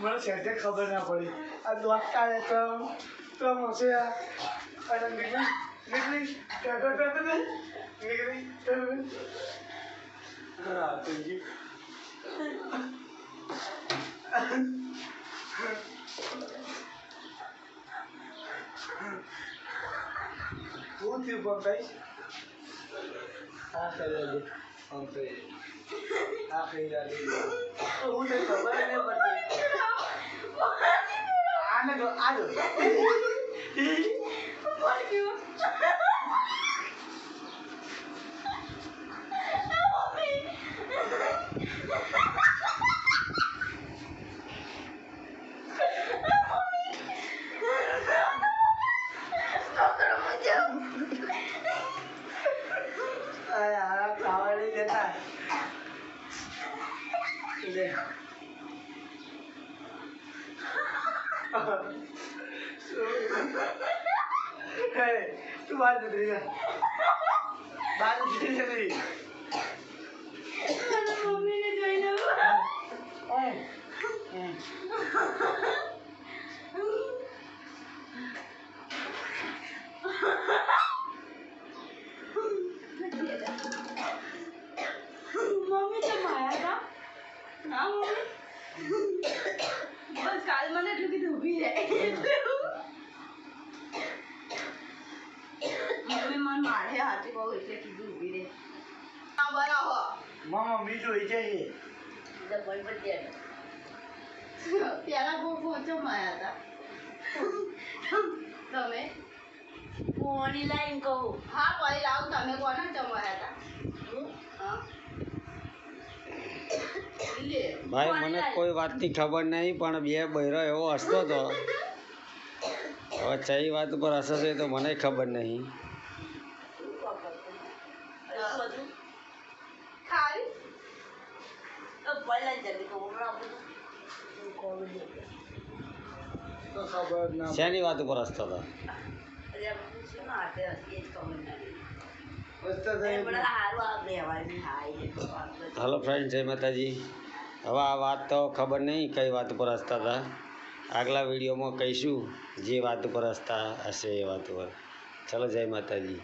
મને સેટે ખબર ના પડી આ દોસ્તા ત્રણ હશે અને નીકળી હા થેન્ક યુ શું થયું પંકજ હા કરી પંકજ હા ખાઈ હું તને ખબર નહીં પડતી આને જો આજો ખાવા નહીં દેતા તું બાર જતી રહી બાર જતી રહી મમ્મીને જોઈ લઉં મમ્મી તો માયા હતા ના મમ્મી બસ કાલ મને એટલું કીધું ઊભી રહે મમ્મી મને મારે હાથી બહુ એટલે કીધું ઊભી રહે બનાવો મમ્મી જોઈ જાય પેલા બહુ પહોંચો માયા હતા તમે પોણી લાઈન કહું હા પોણી લાવ તમે કોને જમાયા હતા ભાઈ મને કોઈ વાતની ખબર નહીં પણ બે બૈરો એવો હસતો હતો હવે ચઈ વાત ઉપર હશે તો મને ખબર નહીં શેની વાત ઉપર હસતો હતો હલો ફ્રેન્ડ જય માતાજી હવે આ વાત તો ખબર નહીં કઈ વાત ઉપર હસતા હતા આગલા વિડીયોમાં કહીશું જે વાત ઉપર હસતા હશે એ વાત ઉપર ચલો જય માતાજી